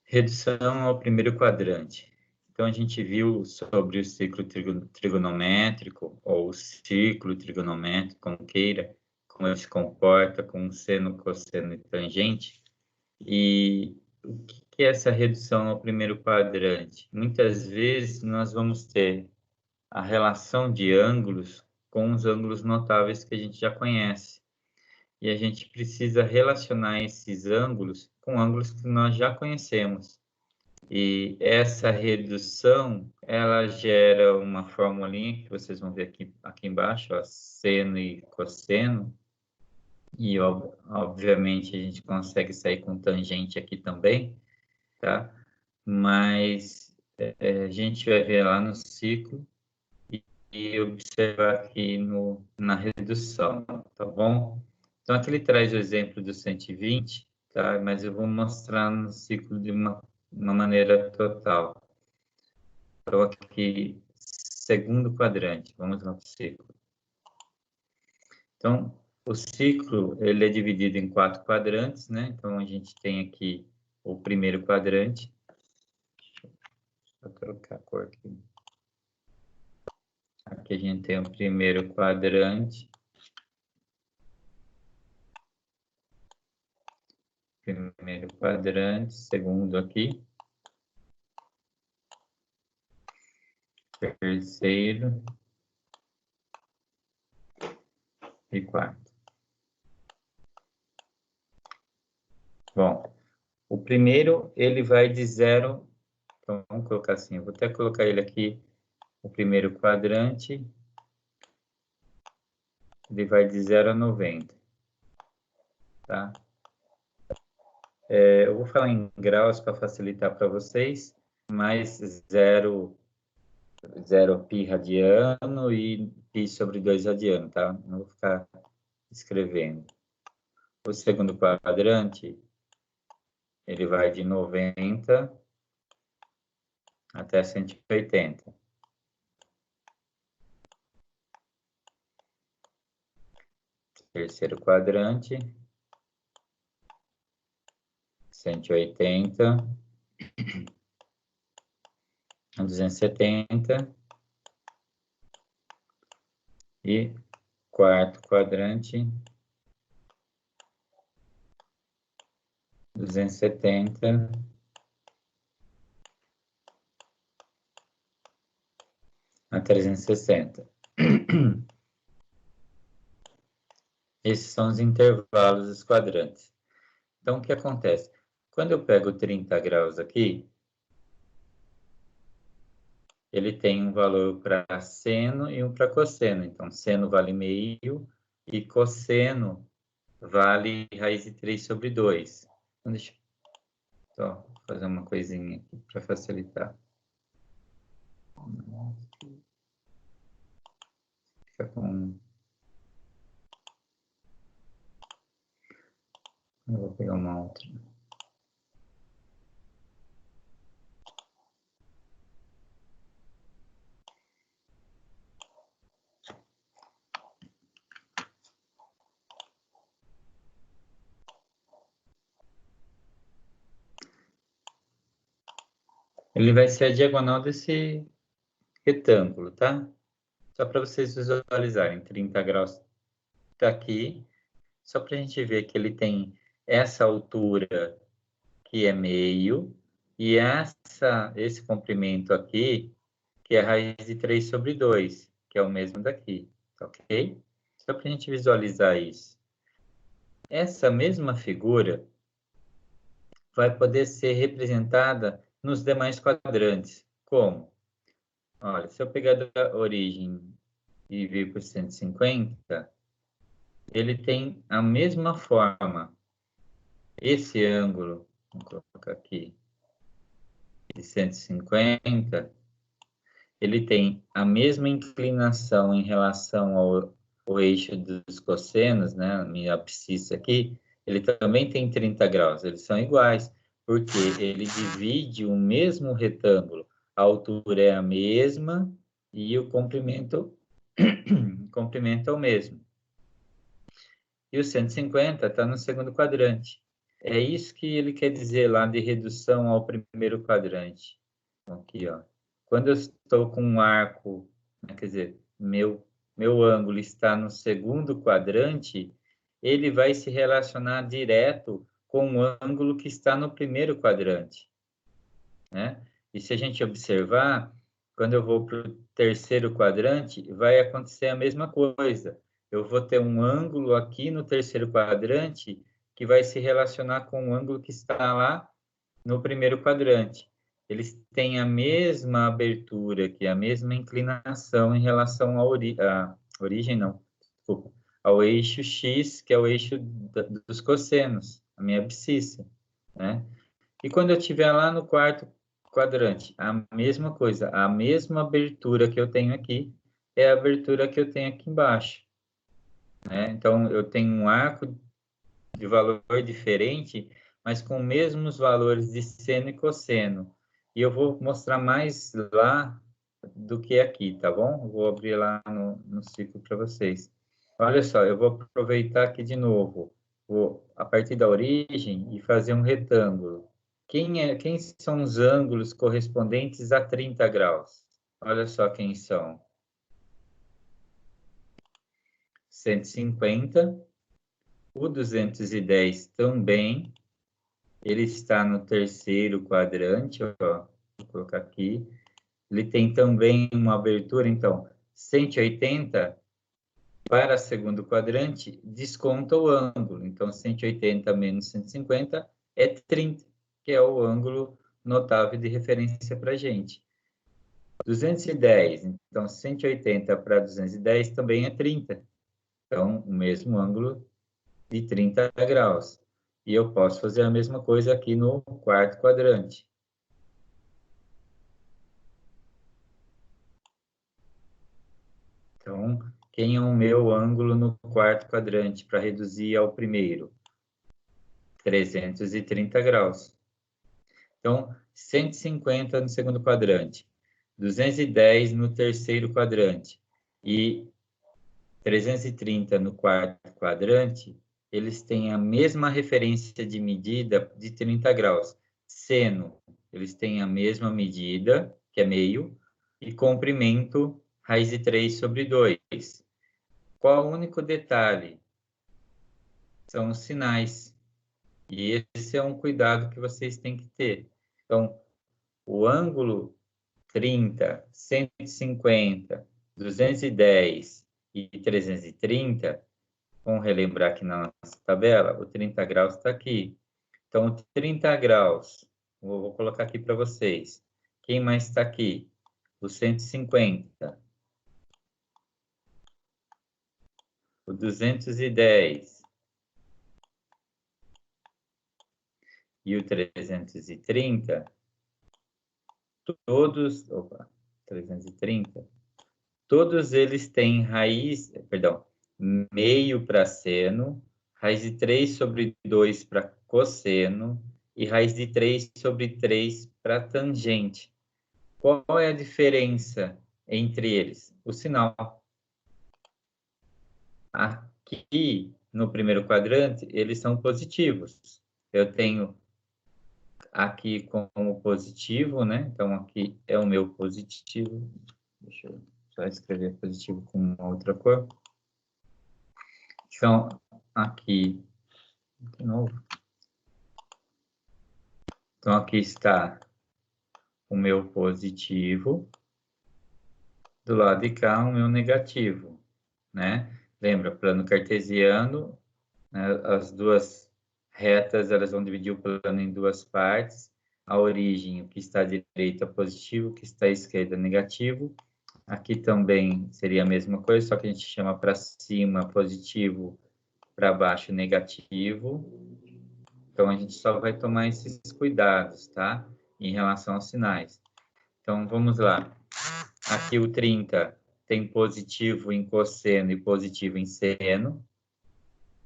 Redução ao primeiro quadrante. Então, a gente viu sobre o ciclo trigonométrico, ou o ciclo trigonométrico, como queira, como ele se comporta com seno, cosseno e tangente. E o que é essa redução ao primeiro quadrante? Muitas vezes nós vamos ter a relação de ângulos com os ângulos notáveis que a gente já conhece. E a gente precisa relacionar esses ângulos com ângulos que nós já conhecemos. E essa redução, ela gera uma formulinha que vocês vão ver aqui embaixo, ó, seno e cosseno. E, obviamente, a gente consegue sair com tangente aqui também, tá? Mas a gente vai ver lá no ciclo e observar aqui na redução, tá bom? Então, aqui ele traz o exemplo do 120, tá? Mas eu vou mostrar no ciclo de uma maneira total. Então, aqui, segundo quadrante, vamos lá para o ciclo. Então, o ciclo, ele é dividido em 4 quadrantes, né? Então, a gente tem aqui o primeiro quadrante. Deixa eu trocar a cor aqui. Aqui a gente tem o primeiro quadrante. Primeiro quadrante, segundo aqui. Terceiro. E quarto. Bom, o primeiro, ele vai de 0... Então, vamos colocar assim, eu vou até colocar ele aqui, o primeiro quadrante, ele vai de 0 a 90, tá? Eu vou falar em graus para facilitar para vocês, mas 0 π radiano e π sobre 2 radiano, tá? Não vou ficar escrevendo. O segundo quadrante, ele vai de 90 até 180. Terceiro quadrante, 180 a 270. E quarto quadrante, 270 a 360. Esses são os intervalos dos quadrantes. Então, o que acontece? Quando eu pego 30 graus aqui, ele tem um valor para seno e um para cosseno. Então, seno vale meio e cosseno vale raiz de 3 sobre 2. Então, deixa eu só fazer uma coisinha aqui para facilitar. Fica com... Eu vou pegar uma outra. Ele vai ser a diagonal desse retângulo, tá? Só para vocês visualizarem, 30 graus está aqui. Só para a gente ver que ele tem essa altura que é meio e esse comprimento aqui, que é a raiz de 3 sobre 2, que é o mesmo daqui, ok? Só para a gente visualizar isso. Essa mesma figura vai poder ser representada nos demais quadrantes. Como? Olha, se eu pegar da origem e vir para 150, ele tem a mesma forma. Esse ângulo, vou colocar aqui, de 150, ele tem a mesma inclinação em relação ao eixo dos cossenos, né? A minha abscissa aqui, ele também tem 30 graus, eles são iguais, porque ele divide o mesmo retângulo, a altura é a mesma e o comprimento, comprimento é o mesmo. E o 150 está no segundo quadrante. É isso que ele quer dizer lá de redução ao primeiro quadrante. Aqui, ó. Quando eu estou com um arco, né, quer dizer, meu ângulo está no segundo quadrante, ele vai se relacionar direto com o ângulo que está no primeiro quadrante, né? E se a gente observar, quando eu vou para o terceiro quadrante, vai acontecer a mesma coisa. Eu vou ter um ângulo aqui no terceiro quadrante que vai se relacionar com o ângulo que está lá no primeiro quadrante. Eles têm a mesma abertura aqui, a mesma inclinação em relação à origem, não, desculpa, ao eixo X, que é o eixo dos cossenos, a minha abscissa, né? E quando eu estiver lá no quarto quadrante, a mesma coisa, a mesma abertura que eu tenho aqui é a abertura que eu tenho aqui embaixo, né? Então, eu tenho um arco de valor diferente, mas com os mesmos valores de seno e cosseno. E eu vou mostrar mais lá do que aqui, tá bom? Eu vou abrir lá no ciclo para vocês. Olha só, eu vou aproveitar aqui de novo. Vou, a partir da origem, e fazer um retângulo. Quem são os ângulos correspondentes a 30 graus? Olha só quem são. 150, o 210 também, ele está no terceiro quadrante, ó, vou colocar aqui. Ele tem também uma abertura, então, 180 para segundo quadrante, desconta o ângulo. Então, 180 menos 150 é 30, que é o ângulo notável de referência para a gente. 210, então 180 para 210 também é 30. Então, o mesmo ângulo de 30 graus. E eu posso fazer a mesma coisa aqui no quarto quadrante. Então, quem é o meu ângulo no quarto quadrante para reduzir ao primeiro? 330 graus. Então, 150 no segundo quadrante, 210 no terceiro quadrante e 330 no quarto quadrante, eles têm a mesma referência de medida de 30 graus. Seno, eles têm a mesma medida, que é meio, e comprimento, raiz de 3 sobre 2. Qual o único detalhe? São os sinais. E esse é um cuidado que vocês têm que ter. Então, o ângulo 30, 150, 210 e 330, vamos relembrar aqui na nossa tabela, o 30 graus está aqui. Então, 30 graus, vou colocar aqui para vocês. Quem mais está aqui? O 150, o 210 e o 330, todos, opa, 330, todos eles têm raiz, perdão, meio para seno, raiz de 3 sobre 2 para cosseno e raiz de 3 sobre 3 para tangente. Qual é a diferença entre eles? O sinal. Aqui, no primeiro quadrante, eles são positivos. Eu tenho aqui como positivo, né? Então, aqui é o meu positivo. Deixa eu só escrever positivo com uma outra cor. Então, aqui, de novo. Então, aqui está o meu positivo. Do lado de cá, o meu negativo, né? Lembra, plano cartesiano, né? As duas retas, elas vão dividir o plano em duas partes. A origem, o que está à direita positivo, o que está à esquerda negativo. Aqui também seria a mesma coisa, só que a gente chama para cima positivo, para baixo negativo. Então, a gente só vai tomar esses cuidados, tá? Em relação aos sinais. Então, vamos lá. Aqui o 30 tem positivo em cosseno e positivo em seno.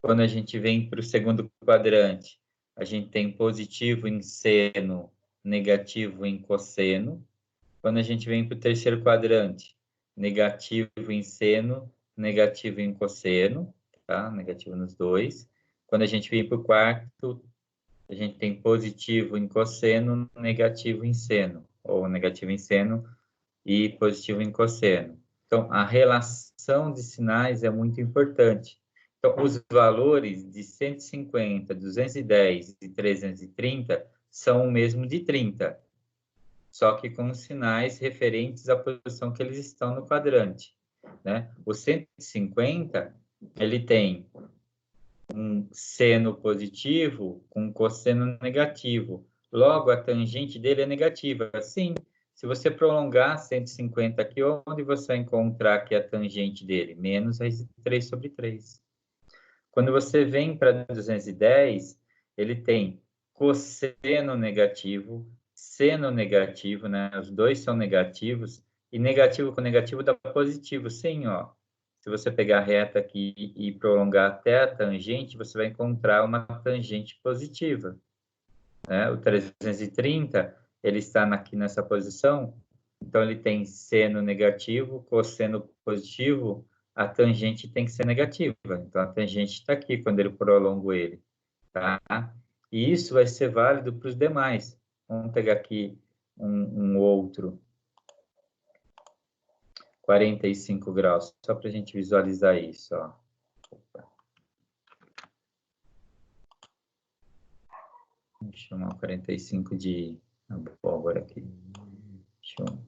Quando a gente vem para o segundo quadrante, a gente tem positivo em seno, negativo em cosseno. Quando a gente vem para o terceiro quadrante, negativo em seno, negativo em cosseno, tá? Negativo nos dois. Quando a gente vem para o quarto, a gente tem positivo em cosseno, negativo em seno, ou negativo em seno e positivo em cosseno. Então, a relação de sinais é muito importante. Então, os valores de 150, 210 e 330 são o mesmo de 30, só que com sinais referentes à posição que eles estão no quadrante, né? O 150, ele tem um seno positivo com um cosseno negativo. Logo, a tangente dele é negativa. Assim, se você prolongar 150 aqui, onde você vai encontrar aqui a tangente dele? Menos raiz de 3 sobre 3. Quando você vem para 210, ele tem cosseno negativo, seno negativo, né? Os dois são negativos, e negativo com negativo dá positivo. Sim, ó. Se você pegar a reta aqui e prolongar até a tangente, você vai encontrar uma tangente positiva, né? O 330, ele está aqui nessa posição, então ele tem seno negativo, cosseno positivo, a tangente tem que ser negativa. Então a tangente está aqui quando ele prolonga ele, tá? E isso vai ser válido para os demais. Vamos pegar aqui um outro 45 graus, só para a gente visualizar isso, ó. Vou chamar 45 de abóbora aqui. Deixa eu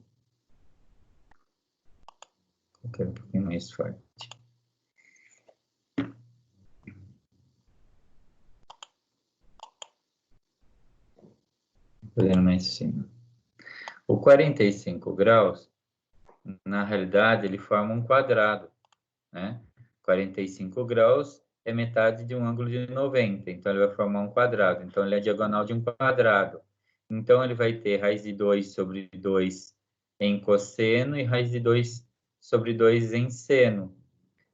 colocar um pouquinho mais forte. Fazendo mais cima. O 45 graus, na realidade, ele forma um quadrado, né? 45 graus é metade de um ângulo de 90, então ele vai formar um quadrado. Então, ele é a diagonal de um quadrado. Então, ele vai ter raiz de 2 sobre 2 em cosseno e raiz de 2 sobre 2 em seno.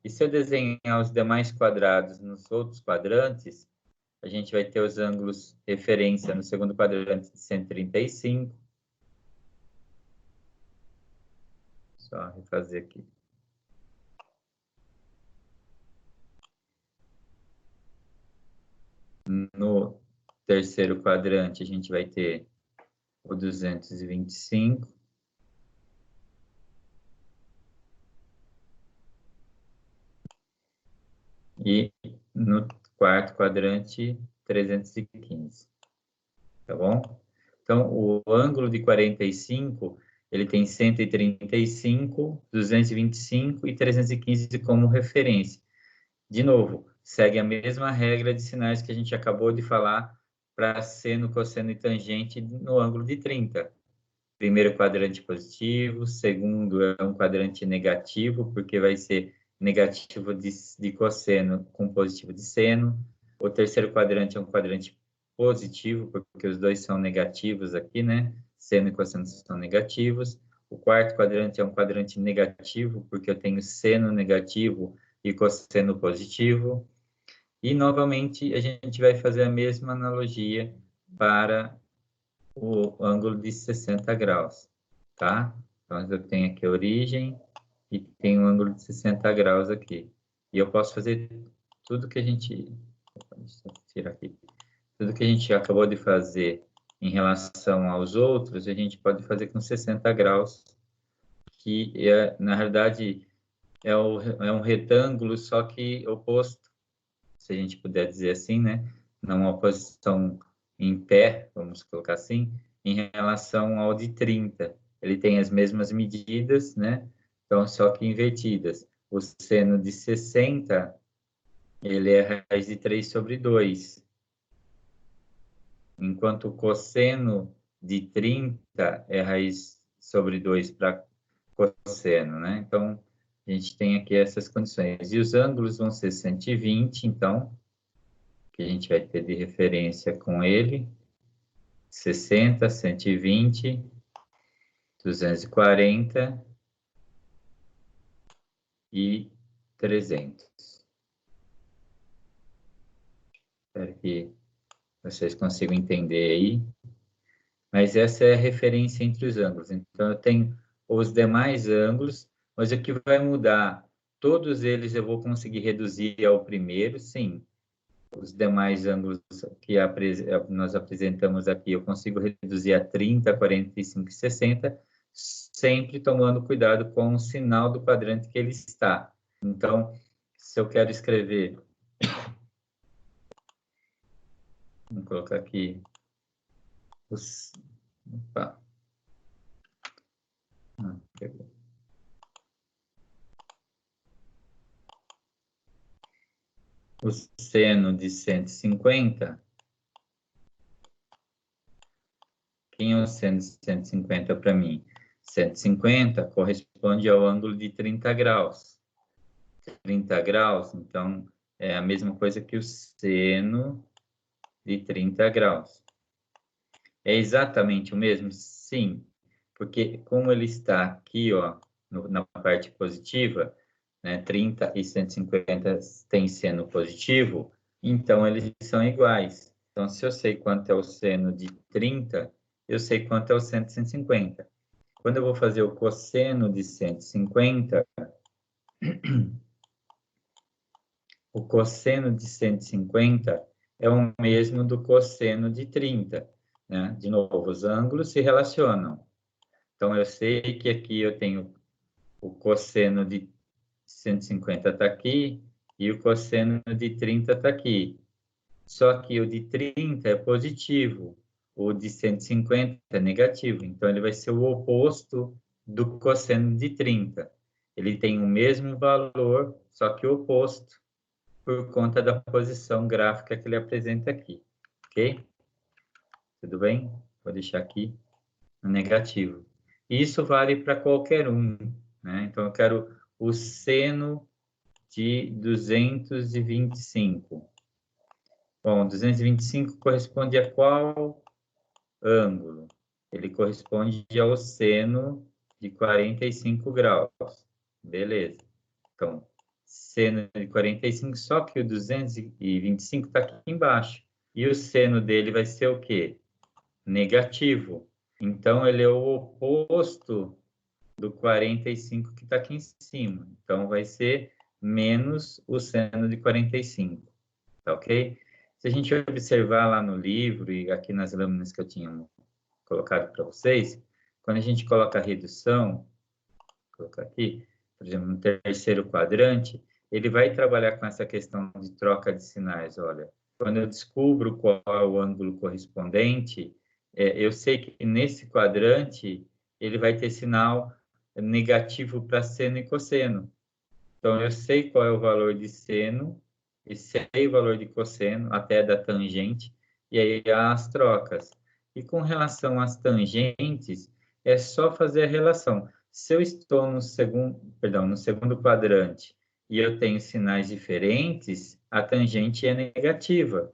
E se eu desenhar os demais quadrados nos outros quadrantes, a gente vai ter os ângulos referência no segundo quadrante de 135. Só refazer aqui. No terceiro quadrante, a gente vai ter o 225. E no quarto quadrante, 315. Tá bom? Então, o ângulo de 45, ele tem 135, 225 e 315 como referência. De novo, segue a mesma regra de sinais que a gente acabou de falar para seno, cosseno e tangente no ângulo de 30. Primeiro quadrante positivo, segundo é um quadrante negativo, porque vai ser negativo de cosseno com positivo de seno. O terceiro quadrante é um quadrante positivo, porque os dois são negativos aqui, né? Seno e cosseno são negativos. O quarto quadrante é um quadrante negativo, porque eu tenho seno negativo e cosseno positivo. E, novamente, a gente vai fazer a mesma analogia para o ângulo de 60 graus, tá? Então, eu tenho aqui a origem e tenho um ângulo de 60 graus aqui. E eu posso fazer tudo que a gente... Deixa eu tirar aqui. Tudo que a gente acabou de fazer em relação aos outros, a gente pode fazer com 60 graus, que, na realidade, é um retângulo, só que oposto, se a gente puder dizer assim, né? Não uma posição em pé, vamos colocar assim, em relação ao de 30. Ele tem as mesmas medidas, né? Então, só que invertidas. O seno de 60, ele é raiz de 3 sobre 2. Enquanto o cosseno de 30 é raiz sobre 2 para cosseno, né? Então, a gente tem aqui essas condições. E os ângulos vão ser 120, então, que a gente vai ter de referência com ele, 60, 120, 240 e 300. Espero que vocês consigam entender aí. Mas essa é a referência entre os ângulos. Então, eu tenho os demais ângulos, mas o que vai mudar? Todos eles eu vou conseguir reduzir ao primeiro, sim. os demais ângulos que nós apresentamos aqui, eu consigo reduzir a 30, 45 e 60, sempre tomando cuidado com o sinal do quadrante que ele está. Então, se eu quero escrever, vou colocar aqui, opa. Pegou. O seno de 150, quem é o seno de 150 para mim? 150 corresponde ao ângulo de 30 graus. 30 graus, então, é a mesma coisa que o seno de 30 graus. É exatamente o mesmo? Sim, porque como ele está aqui, ó, na parte positiva, né, 30 e 150 tem seno positivo, então eles são iguais. Então, se eu sei quanto é o seno de 30, eu sei quanto é o seno de 150. Quando eu vou fazer o cosseno de 150, o cosseno de 150 é o mesmo do cosseno de 30, né? De novo, os ângulos se relacionam. Então, eu sei que aqui eu tenho o cosseno de 150 está aqui e o cosseno de 30 está aqui. Só que o de 30 é positivo, o de 150 é negativo. Então, ele vai ser o oposto do cosseno de 30. Ele tem o mesmo valor, só que o oposto, por conta da posição gráfica que ele apresenta aqui. Ok? Tudo bem? Vou deixar aqui no negativo. Isso vale para qualquer um, né? Então, eu quero o seno de 225. Bom, 225 corresponde a qual ângulo? Ele corresponde ao seno de 45 graus. Beleza. Então, seno de 45, só que o 225 está aqui embaixo. E o seno dele vai ser o quê? Negativo. Então, ele é o oposto do 45 que está aqui em cima. Então, vai ser menos o seno de 45. Tá ok? Se a gente observar lá no livro e aqui nas lâminas que eu tinha colocado para vocês, quando a gente coloca a redução, vou colocar aqui, por exemplo, no terceiro quadrante, ele vai trabalhar com essa questão de troca de sinais. Olha, quando eu descubro qual é o ângulo correspondente, eu sei que nesse quadrante ele vai ter sinal negativo para seno e cosseno. Então, eu sei qual é o valor de seno e sei o valor de cosseno, até da tangente, e aí as trocas. E com relação às tangentes, é só fazer a relação. Se eu estou no segundo quadrante e eu tenho sinais diferentes, a tangente é negativa.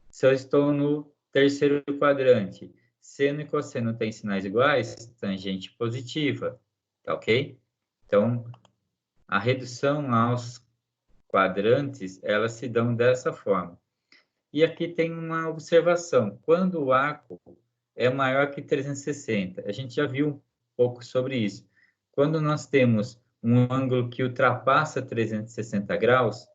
Se eu estou no terceiro quadrante, seno e cosseno têm sinais iguais, tangente positiva, tá ok? Então, a redução aos quadrantes, elas se dão dessa forma. E aqui tem uma observação. Quando o arco é maior que 360, a gente já viu um pouco sobre isso. Quando nós temos um ângulo que ultrapassa 360 graus,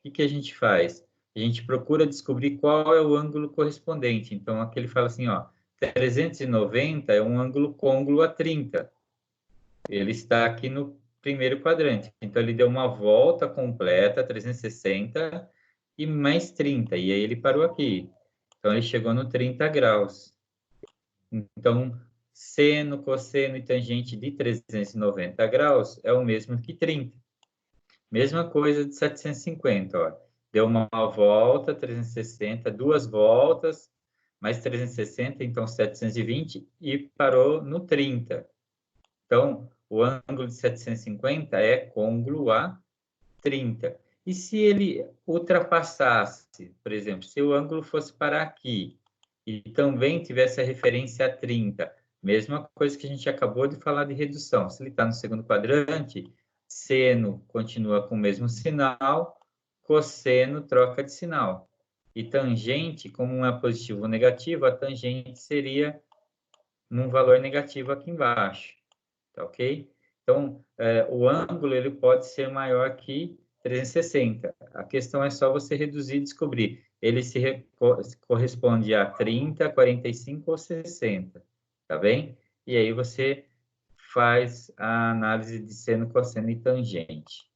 o que a gente faz? A gente procura descobrir qual é o ângulo correspondente. Então, aqui ele fala assim, ó, 390 é um ângulo côngruo a 30. Ele está aqui no primeiro quadrante. Então, ele deu uma volta completa, 360, e mais 30. E aí ele parou aqui. Então, ele chegou no 30 graus. Então, seno, cosseno e tangente de 390 graus é o mesmo que 30. Mesma coisa de 750, ó. Deu uma volta, 360, duas voltas, mais 360, então 720, e parou no 30. Então, o ângulo de 750 é côngruo a 30. E se ele ultrapassasse, por exemplo, se o ângulo fosse para aqui e também tivesse a referência a 30, mesma coisa que a gente acabou de falar de redução. Se ele está no segundo quadrante, seno continua com o mesmo sinal, cosseno troca de sinal. E tangente, como um é positivo ou negativo, a tangente seria num valor negativo aqui embaixo. Tá ok? Então, o ângulo ele pode ser maior que 360. A questão é só você reduzir e descobrir. Ele corresponde a 30, 45 ou 60, tá bem? E aí você faz a análise de seno, cosseno e tangente.